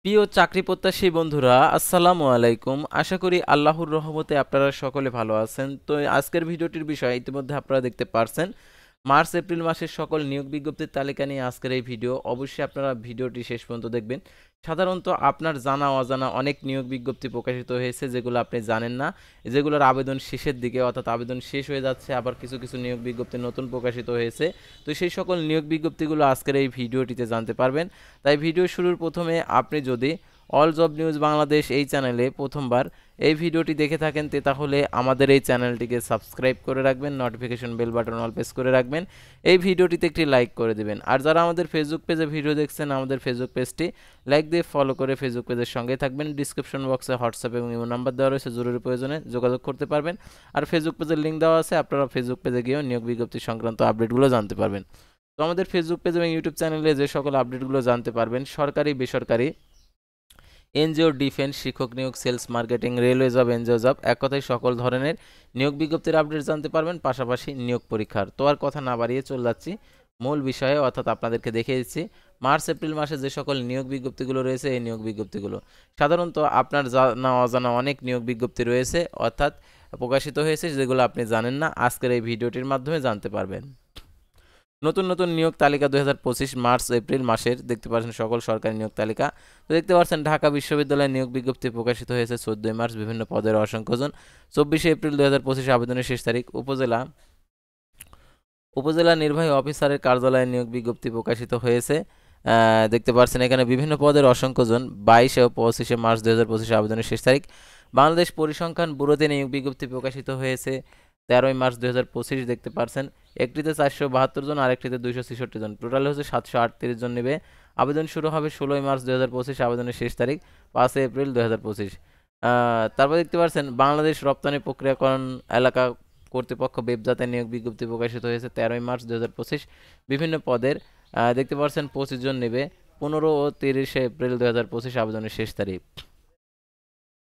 প্রিয় চাকরি প্রত্যাশী বন্ধুরা, আসসালামু আলাইকুম। আশা করি আল্লাহর রহমতে আপনারা সকলে ভালো আছেন। তো আজকের ভিডিওটির বিষয় ইতিমধ্যে আপনারা দেখতে পারছেন। মার্চ এপ্রিল মাসের সকল নিয়োগ বিজ্ঞপ্তির তালিকা নিয়ে আজকের এই ভিডিও। অবশ্যই আপনারা ভিডিওটি শেষ পর্যন্ত দেখবেন। সাধারণত আপনার জানা অজানা অনেক নিয়োগ বিজ্ঞপ্তি প্রকাশিত হয়েছে যেগুলো আপনি জানেন না, যেগুলোর আবেদন শেষের দিকে অর্থাৎ আবেদন শেষ হয়ে যাচ্ছে, আবার কিছু কিছু নিয়োগ বিজ্ঞপ্তি নতুন প্রকাশিত হয়েছে। তো সেই সকল নিয়োগ বিজ্ঞপ্তিগুলো আজকের এই ভিডিওটিতে জানতে পারবেন। তাই ভিডিও শুরুর প্রথমে আপনি যদি অল জব নিউজ বাংলাদেশ এই চ্যানেলে প্রথমবার এই ভিডিওটি দেখে থাকেন তাহলে আমাদের এই চ্যানেলটিকে সাবস্ক্রাইব করে রাখবেন, notification bell button all press করে রাখবেন, এই ভিডিওটিতে একটি লাইক করে দেবেন। আর যারা আমাদের ফেসবুক পেজে ভিডিও দেখছেন, আমাদের ফেসবুক পেজটি লাইক দিয়ে ফলো করে ফেসবুক পেজের সঙ্গে থাকবেন। ডিসক্রিপশন বক্সে হোয়াটসঅ্যাপ এবং ইমো নাম্বার দেওয়া রয়েছে, জরুরি প্রয়োজনে যোগাযোগ করতে পারবেন। আর ফেসবুক পেজের লিঙ্ক দেওয়া আছে, আপনারা ফেসবুক পেজে গিয়েও নিয়োগ বিজ্ঞপ্তি সংক্রান্ত আপডেটগুলো জানতে পারবেন। তো আমাদের ফেসবুক পেজ এবং ইউটিউব চ্যানেলে যে সকল আপডেটগুলো জানতে পারবেন, সরকারি বেসরকারি, এনজিও, ডিফেন্স, শিক্ষক নিয়োগ, sales, marketing, railway job, NGO job, এক কথায় সকল ধরনের নিয়োগ বিজ্ঞপ্তির আপডেট জানতে পারবেন, পাশাপাশি নিয়োগ পরীক্ষার। তো আর কথা না বাড়িয়ে চলে যাচ্ছি মূল বিষয়ে, অর্থাৎ আপনাদেরকে দেখিয়ে দিচ্ছি মার্চ এপ্রিল মাসে যে সকল নিয়োগ বিজ্ঞপ্তিগুলো রয়েছে। এই নিয়োগ বিজ্ঞপ্তিগুলো সাধারণত আপনার জানা অজানা অনেক নিয়োগ বিজ্ঞপ্তি রয়েছে, অর্থাৎ প্রকাশিত হয়েছে, যেগুলো আপনি জানেন না, আজকের এই ভিডিওটির মাধ্যমে জানতে পারবেন। নতুন নতুন নিয়োগ তালিকা 2025 মার্চ এপ্রিল মাসের দেখতে পাচ্ছেন সকল সরকারি নিয়োগ তালিকা। তো দেখতে পাচ্ছেন ঢাকা বিশ্ববিদ্যালয়ের নিয়োগ বিজ্ঞপ্তি প্রকাশিত হয়েছে 14 মার্চ, বিভিন্ন পদের অসংখ্যজন। 24 এপ্রিল 2025 আবেদনের শেষ তারিখ। উপজেলা উপজেলা নির্বাহী অফিসারের কার্যালয়ে নিয়োগ বিজ্ঞপ্তি প্রকাশিত হয়েছে। দেখতে পাচ্ছেন এখানে বিভিন্ন পদের অসংখ্যজন। 22 ও 25 মার্চ 2025 আবেদনের শেষ তারিখ। বাংলাদেশ পরিসংখ্যান ব্যুরোতে নিয়োগ বিজ্ঞপ্তি প্রকাশিত হয়েছে 13 মার্চ 2025। দেখতে পাচ্ছেন একটিতে 472 জন, আরেকটিতে 266 জন, টোটাল হচ্ছে 738 জন নেবে। আবেদন শুরু হবে 16 মার্চ 2025, আবেদনের শেষ তারিখ 5 এপ্রিল 2025। তারপর দেখতে পাচ্ছেন বাংলাদেশ রপ্তানি প্রক্রিয়াকরণ এলাকা কর্তৃপক্ষ বেবজাতে নিয়োগ বিজ্ঞপ্তি প্রকাশিত হয়েছে 13 মার্চ 2025, বিভিন্ন পদের। দেখতে পাচ্ছেন 25 জন নেবে। 15 ও 30 এপ্রিল 2025 আবেদনের শেষ তারিখ।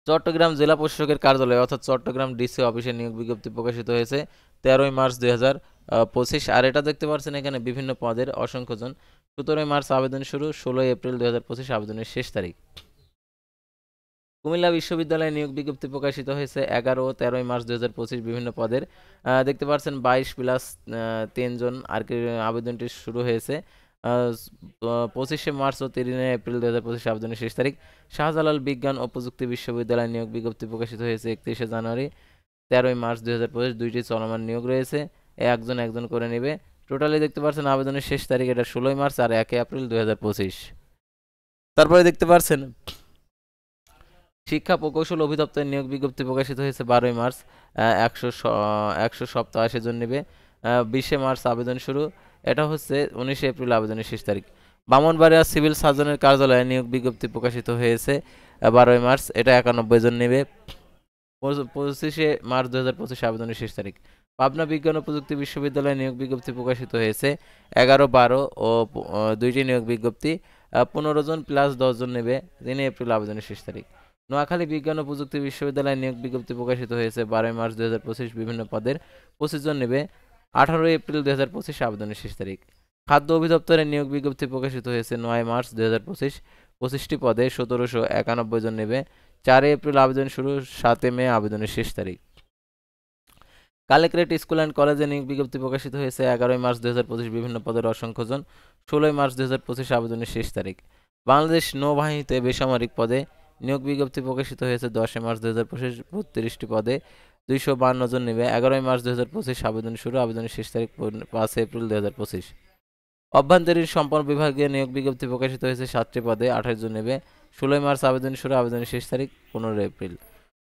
চট্টগ্রাম জেলা প্রশাসকের কার্যালয় অর্থাৎ চট্টগ্রাম ডিসি অফিসে নিয়োগ বিজ্ঞপ্তি প্রকাশিত হয়েছে 13 মার্চ 2025। আর এটা দেখতে পাচ্ছেন এখানে বিভিন্ন পদের অসংখ্যজন। 17 মার্চ আবেদন শুরু, 16 এপ্রিল 2025 আবেদনের শেষ তারিখ। কুমিল্লা বিশ্ববিদ্যালয়ে নিয়োগ বিজ্ঞপ্তি প্রকাশিত হয়েছে 11 ও 13 মার্চ 2025, বিভিন্ন পদের। দেখতে পাচ্ছেন 22+3 জন আর কি আবেদনটি শুরু হয়েছে 25 মার্চ ও 30 এপ্রিল 2025 আবেদনের শেষ তারিখ। শাহজালাল বিজ্ঞান ও প্রযুক্তি বিশ্ববিদ্যালয়ে নিয়োগ বিজ্ঞপ্তি প্রকাশিত হয়েছে 31 জানুয়ারি, 13 মার্চ 2025, দুইটি চলমান নিয়োগ রয়েছে, একজন একজন করে নেবে। টোটালি দেখতে পাচ্ছেন আবেদনের শেষ তারিখ এটা 16 মার্চ আর 1 এপ্রিল 2025। তারপরে দেখতে পাচ্ছেন শিক্ষা প্রকৌশল অধিদপ্তরের নিয়োগ বিজ্ঞপ্তি প্রকাশিত হয়েছে 12 মার্চ, 187 জন নেবে। 20 মার্চ আবেদন শুরু, এটা হচ্ছে 19 এপ্রিল আবেদনের শেষ তারিখ। ব্রাহ্মণবাড়িয়া সিভিল সার্জনের কার্যালয়ে নিয়োগ বিজ্ঞপ্তি প্রকাশিত হয়েছে 12 মার্চ, এটা 91 জন নেবে। 25 মার্চ 2025 আবেদনের শেষ তারিখ। পাবনা বিজ্ঞান ও প্রযুক্তি বিশ্ববিদ্যালয়ে নিয়োগ বিজ্ঞপ্তি প্রকাশিত হয়েছে 11, 12 ও দুইটি নিয়োগ বিজ্ঞপ্তি। 15 জন প্লাস 10 জন নেবে। 3 এপ্রিল আবেদনের শেষ তারিখ। নোয়াখালী বিজ্ঞান ও প্রযুক্তি বিশ্ববিদ্যালয়ে নিয়োগ বিজ্ঞপ্তি প্রকাশিত হয়েছে 12 মার্চ 2025, বিভিন্ন পদের। 25 জন নেবে। 18 এপ্রিল 2025 আবেদনের শেষ তারিখ। খাদ্য অধিদপ্তরে নিয়োগ বিজ্ঞপ্তি প্রকাশিত হয়েছে 9 মার্চ 2025, 25টি পদে 1791 জন নেবে। 4 এপ্রিল আবেদন শুরু, 7 মে আবেদনের শেষ তারিখ। কালেক্টরেট স্কুল অ্যান্ড কলেজে নিয়োগ বিজ্ঞপ্তি প্রকাশিত হয়েছে 11 মার্চ 2025, বিভিন্ন পদের অসংখ্যজন। 16 মার্চ 2025 আবেদনের শেষ তারিখ। বাংলাদেশ নৌবাহিনীতে বেসামরিক পদে নিয়োগ বিজ্ঞপ্তি প্রকাশিত হয়েছে 10 মার্চ 2025, 32টি পদে 252 জন নেবে। 11 মার্চ 2025 আবেদন শুরু, আবেদনের শেষ তারিখ 5 এপ্রিল 2025। অভ্যন্তরীণ সম্পদ বিভাগে নিয়োগ বিজ্ঞপ্তি প্রকাশিত হয়েছে 7টি পদে, 28 জন নেবে। 16 মার্চ আবেদন শুরু, আবেদনের শেষ তারিখ 15 এপ্রিল।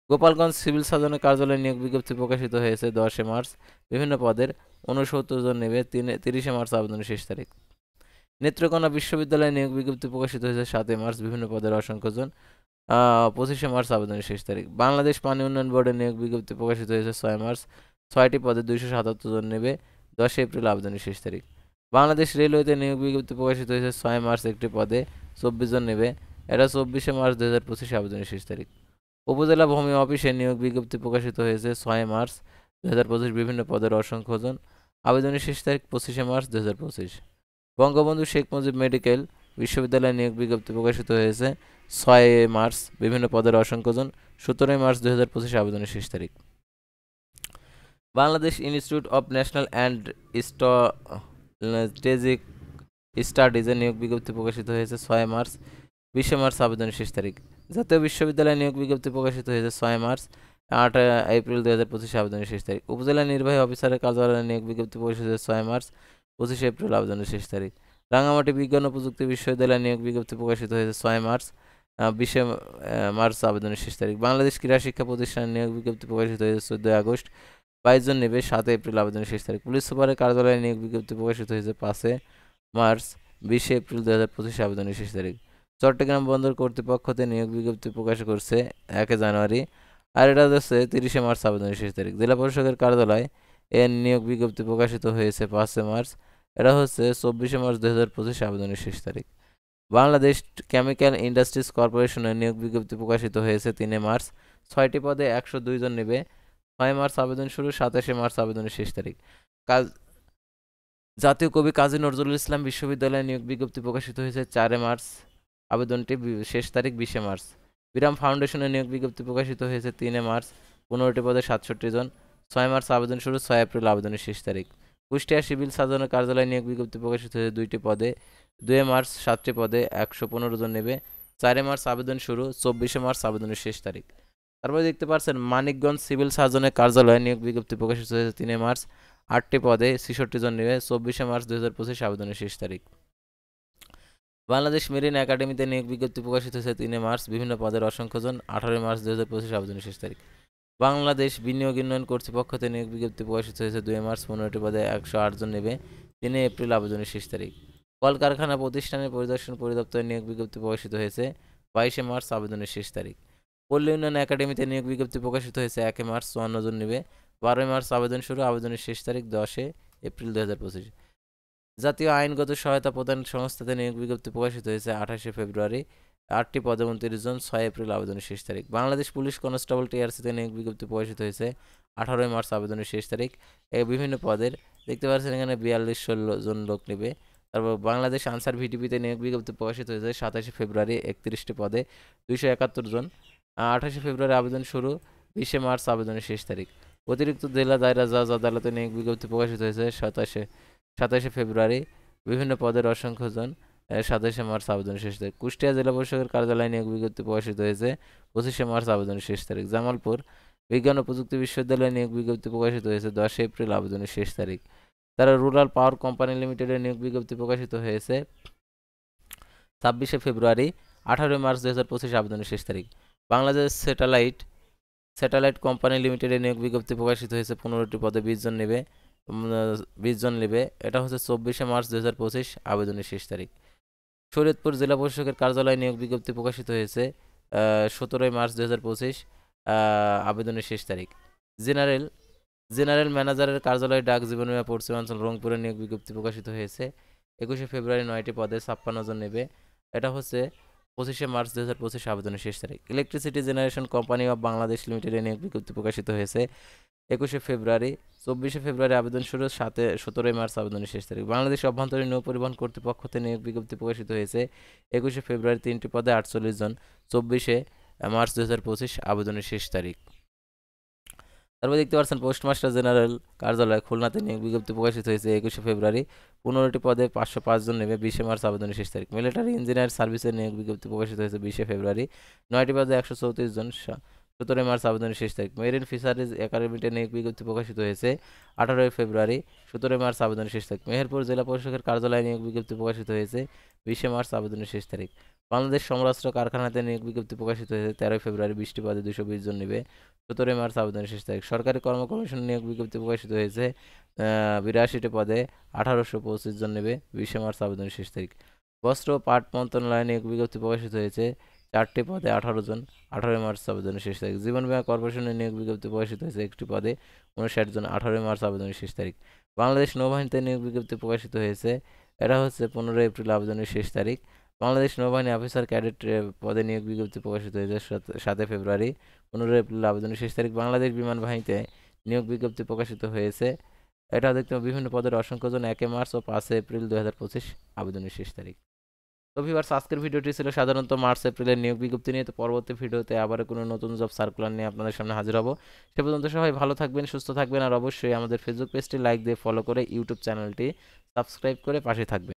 গোপালগঞ্জ সিভিল সার্জনের কার্যালয়ে নিয়োগ বিজ্ঞপ্তি প্রকাশিত হয়েছে 10 মার্চ, বিভিন্ন পদের। 69 জন নেবে। 30 মার্চ আবেদনের শেষ তারিখ। নেত্রকোনা বিশ্ববিদ্যালয়ে নিয়োগ বিজ্ঞপ্তি প্রকাশিত হয়েছে 7 মার্চ, বিভিন্ন পদের অসংখ্যজন। 25 মার্চ আবেদনের শেষ তারিখ। বাংলাদেশ পানি উন্নয়ন বোর্ডের নিয়োগ বিজ্ঞপ্তি প্রকাশিত হয়েছে 6 মার্চ, 6টি পদে 277 জন নেবে। 10 এপ্রিল আবেদনের শেষ তারিখ। বাংলাদেশ রেলওয়েতে নিয়োগ বিজ্ঞপ্তি প্রকাশিত হয়েছে 6 মার্চ, একটি পদে 24 জন নেবে। এটা 24 মার্চ 2025 আবেদনের শেষ তারিখ। উপজেলা ভূমি অফিসে নিয়োগ বিজ্ঞপ্তি প্রকাশিত হয়েছে 6 মার্চ 2025, বিভিন্ন পদের অসংখ্যজন। আবেদনের শেষ তারিখ 25 মার্চ 2025। বঙ্গবন্ধু শেখ মুজিব মেডিকেল বিশ্ববিদ্যালয়ে নিয়োগ বিজ্ঞপ্তি প্রকাশিত হয়েছে 6 মার্চ। বিভিন্ন পদের অসংখ্যজন। 17 মার্চ 2025 আবেদনের শেষ তারিখ। Bangladesh institute of national and strategic স্টাডিজে নিয়োগ বিজ্ঞপ্তি প্রকাশিত হয়েছে 6 মার্চ। 20 মার্চ আবেদনের শেষ তারিখ। জাতীয় বিশ্ববিদ্যালয়ে নিয়োগ বিজ্ঞপ্তি প্রকাশিত হয়েছে 6 মার্চ। 8 এপ্রিল 2025 আবেদনের শেষ তারিখ। উপজেলা নির্বাহী অফিসারের কার্যালয়ে নিয়োগ বিজ্ঞপ্তি প্রকাশিত হয়েছে 6 মার্চ। 25 এপ্রিল আবেদনের শেষ তারিখ। রাঙামাটি বিজ্ঞান ও প্রযুক্তি বিশ্ববিদ্যালয়ে নিয়োগ বিজ্ঞপ্তি প্রকাশিত হয়েছে 6 মার্চ। 20 মার্চ আবেদনের শেষ তারিখ। বাংলাদেশ ক্রীড়া শিক্ষা প্রতিষ্ঠানের নিয়োগ বিজ্ঞপ্তি প্রকাশিত হয়েছে 14 আগস্ট। 22 জন নেবে। 7 এপ্রিল আবেদনের শেষ তারিখ। পুলিশ সুপারের কার্যালয়ে নিয়োগ বিজ্ঞপ্তি প্রকাশিত হয়েছে 5 মার্চ। 20 এপ্রিল 2025 আবেদনের শেষ তারিখ। চট্টগ্রাম বন্দর কর্তৃপক্ষতে নিয়োগ বিজ্ঞপ্তি প্রকাশ করছে 1 জানুয়ারি। আর এটা হচ্ছে 30 মার্চ আবেদনের শেষ তারিখ। জেলা প্রশাসকের কার্যালয় এর নিয়োগ বিজ্ঞপ্তি প্রকাশিত হয়েছে 5 মার্চ। এটা হচ্ছে 24 মার্চ 2025 আবেদনের শেষ তারিখ। বাংলাদেশ কেমিক্যাল ইন্ডাস্ট্রিজ কর্পোরেশনের নিয়োগ বিজ্ঞপ্তি প্রকাশিত হয়েছে 3 মার্চ। 6টি পদে 102 জন নেবে। 6 মার্চ আবেদন শুরু। 27 মার্চ আবেদনের শেষ তারিখ। কাজ জাতীয় কবি কাজী নজরুল ইসলাম বিশ্ববিদ্যালয়ে নিয়োগ বিজ্ঞপ্তি প্রকাশিত হয়েছে 4 মার্চ। আবেদনটি শেষ তারিখ 20 মার্চ। বিরাম ফাউন্ডেশনের নিয়োগ বিজ্ঞপ্তি প্রকাশিত হয়েছে 3 মার্চ। 15টি পদে 67 জন। 6 মার্চ আবেদন শুরু। 6 এপ্রিল আবেদনের শেষ তারিখ। কুষ্টিয়া সিভিল সার্জনের কার্যালয়ে নিয়োগ বিজ্ঞপ্তি প্রকাশিত হয়েছে 2টি পদে। 2 মার্চ 7টি পদে 115 জন নেবে। 4 মার্চ আবেদন শুরু। 24 মার্চ আবেদনের শেষ তারিখ। তারপরে দেখতে পাচ্ছেন মানিকগঞ্জ সিভিল সার্জনের কার্যালয়ে নিয়োগ বিজ্ঞপ্তি প্রকাশিত হয়েছে 3 মার্চ। 8টি পদে 66 জন নেবে। 24 মার্চ 2025 আবেদনের শেষ তারিখ। বাংলাদেশ মেরিন একাডেমিতে নিয়োগ বিজ্ঞপ্তি প্রকাশিত হয়েছে 3 মার্চ। বিভিন্ন পদের অসংখ্যজন। 18 মার্চ 2025 আবেদনের শেষ তারিখ। বাংলাদেশ বিনিয়োগ উন্নয়ন কর্তৃপক্ষতে নিয়োগ বিজ্ঞপ্তি প্রকাশিত হয়েছে 2 মার্চ। 15টি পদে 108 জন নেবে। 3 এপ্রিল আবেদনের শেষ তারিখ। কলকারখানা প্রতিষ্ঠানের পরিদর্শন পরিদপ্তরে নিয়োগ বিজ্ঞপ্তি প্রকাশিত হয়েছে 22 মার্চ আবেদনের শেষ তারিখ। পল্লী উন্নয়ন একাডেমিতে নিয়োগ বিজ্ঞপ্তি প্রকাশিত হয়েছে 1 মার্চ। 54 জন নেবে। 12 মার্চ আবেদন শুরু। আবেদনের শেষ তারিখ 10 এপ্রিল 2025। জাতীয় আইনগত সহায়তা প্রদান সংস্থাতে নিয়োগ বিজ্ঞপ্তি প্রকাশিত হয়েছে 28 ফেব্রুয়ারি। 8টি পদে 29 জন। 6 এপ্রিল আবেদনের শেষ তারিখ। বাংলাদেশ পুলিশ কনস্টেবল টিআরসিতে নিয়োগ বিজ্ঞপ্তি প্রকাশিত হয়েছে 18 মার্চ আবেদনের শেষ তারিখ। এই বিভিন্ন পদের দেখতে পাচ্ছেন এখানে 42 জন লোক নেবে। তারপর বাংলাদেশ আনসার ভিটিপিতে নিয়োগ বিজ্ঞপ্তি প্রকাশিত হয়েছে 27 ফেব্রুয়ারি। 31টি পদে 271 জন। 28 ফেব্রুয়ারি আবেদন শুরু। 20 মার্চ আবেদনের শেষ তারিখ। অতিরিক্ত জেলা দায়রা জজ আদালতে নিয়োগ বিজ্ঞপ্তি প্রকাশিত হয়েছে 27 ফেব্রুয়ারি। বিভিন্ন পদের অসংখ্যজন। 27 মার্চ আবেদনের শেষ তারিখ। কুষ্টিয়া জেলা প্রশাসকের কার্যালয়ে নিয়োগ বিজ্ঞপ্তি প্রকাশিত হয়েছে 25 মার্চ আবেদনের শেষ তারিখ। জামালপুর বিজ্ঞান ও প্রযুক্তি বিশ্ববিদ্যালয়ে নিয়োগ বিজ্ঞপ্তি প্রকাশিত হয়েছে 10 এপ্রিল আবেদনের শেষ তারিখ। তারা রুরাল পাওয়ার কোম্পানি লিমিটেডের নিয়োগ বিজ্ঞপ্তি প্রকাশিত হয়েছে 26 ফেব্রুয়ারি। 18 মার্চ 2025 আবেদনের শেষ তারিখ। বাংলাদেশ স্যাটেলাইট কোম্পানি লিমিটেডের নিয়োগ বিজ্ঞপ্তি প্রকাশিত হয়েছে 15টি পদে 20 জন নেবে। 20 জন নেবে। এটা হচ্ছে 24 মার্চ 2025 আবেদনের শেষ তারিখ। শরীয়তপুর জেলা প্রশাসকের কার্যালয়ে নিয়োগ বিজ্ঞপ্তি প্রকাশিত হয়েছে 17 মার্চ 2025 আবেদনের শেষ তারিখ। জেনারেল ম্যানেজারের কার্যালয়ে ডাক জীবন বীমা পশ্চিমাঞ্চল রংপুরে নিয়োগ বিজ্ঞপ্তি প্রকাশিত হয়েছে 21 ফেব্রুয়ারি। 9টি পদে 56 জন নেবে। এটা হচ্ছে 25 মার্চ 2025 আবেদনের শেষ তারিখ। Electricity generation company of Bangladesh লিমিটেডে নিয়োগ বিজ্ঞপ্তি প্রকাশিত হয়েছে 21 ফেব্রুয়ারি। 24 ফেব্রুয়ারি আবেদন শুরু। 17 মার্চ আবেদনের শেষ তারিখ। বাংলাদেশ অভ্যন্তরীণ নৌ পরিবহন কর্তৃপক্ষতে নিয়োগ বিজ্ঞপ্তি প্রকাশিত হয়েছে 21 ফেব্রুয়ারি। 3টি পদে 48 জন। 24 মার্চ 2025 আবেদনের শেষ তারিখ। তারপর দেখতে পাচ্ছেন পোস্টমাস্টার জেনারেল কার্যালয় খুলনাতে নিয়োগ বিজ্ঞপ্তি প্রকাশিত হয়েছে 21 ফেব্রুয়ারি। 15টি পদে 505 জন নেবে। 20 মার্চ আবেদনের শেষ তারিখ। মিলিটারি ইঞ্জিনিয়ার সার্ভিসের নিয়োগ বিজ্ঞপ্তি প্রকাশিত হয়েছে 20 ফেব্রুয়ারি। 9টি পদে 134 জন। 17 মার্চ আবেদনের শেষ তারিখ। মেরিন ফিশারিজ একাডেমিতে নিয়োগ বিজ্ঞপ্তি প্রকাশিত হয়েছে 18 ফেব্রুয়ারি। 17 মার্চ আবেদনের শেষ তারিখ। মেহেরপুর জেলা প্রশাসকের কার্যালয়ে নিয়োগ বিজ্ঞপ্তি প্রকাশিত হয়েছে 20 মার্চ আবেদনের শেষ তারিখ। বাংলাদেশ সমরাস্ত্র কারখানাতে নিয়োগ বিজ্ঞপ্তি প্রকাশিত হয়েছে 13 ফেব্রুয়ারি। 20টি পদে 220 জন নেবে। 17 মার্চ আবেদনের শেষ তারিখ। সরকারি কর্ম কমিশন নিয়োগ বিজ্ঞপ্তি প্রকাশিত হয়েছে 82টি পদে 1825 জন নেবে। 20 মার্চ আবেদনের শেষ তারিখ। বস্ত্র ও পাট মন্ত্রণালয়ে নিয়োগ বিজ্ঞপ্তি প্রকাশিত হয়েছে 4টি পদে 18 জন। 18 মার্চ আবেদনের শেষ তারিখ। জীবন বীমা কর্পোরেশনের নিয়োগ বিজ্ঞপ্তি প্রকাশিত হয়েছে 1টি পদে 59 জন। 18 মার্চ আবেদনের শেষ তারিখ। বাংলাদেশ নৌবাহিনীতে নিয়োগ বিজ্ঞপ্তি প্রকাশিত হয়েছে। এটা হচ্ছে 15 এপ্রিল আবেদনের শেষ তারিখ। বাংলাদেশ নৌবাহিনী অফিসার ক্যাডেট পদে নিয়োগ বিজ্ঞপ্তি প্রকাশিত হয়েছে 7 ফেব্রুয়ারি। 15 এপ্রিল আবেদনের শেষ তারিখ। বাংলাদেশ বিমান বাহিনীতে নিয়োগ বিজ্ঞপ্তি প্রকাশিত হয়েছে। এটা দেখতে বিভিন্ন পদের অসংখ্যজন। 1 মার্চ ও 5 এপ্রিল 2025 আবেদনের শেষ তারিখ। তো ভিউয়ার্স, আজকের ভিডিওটি ছিল সাধারণত মার্চ এপ্রিলের নিয়োগ বিজ্ঞপ্তি নিয়ে। তো পরবর্তী ভিডিওতে আবার কোনো নতুন জব সার্কুলার নিয়ে আপনাদের সামনে হাজির হব। সে পর্যন্ত সবাই ভালো থাকবেন, সুস্থ থাকবেন, আর অবশ্যই আমাদের ফেসবুক পেজটি লাইক দিয়ে ফলো করে ইউটিউব চ্যানেলটি সাবস্ক্রাইব করে পাশে থাকবেন।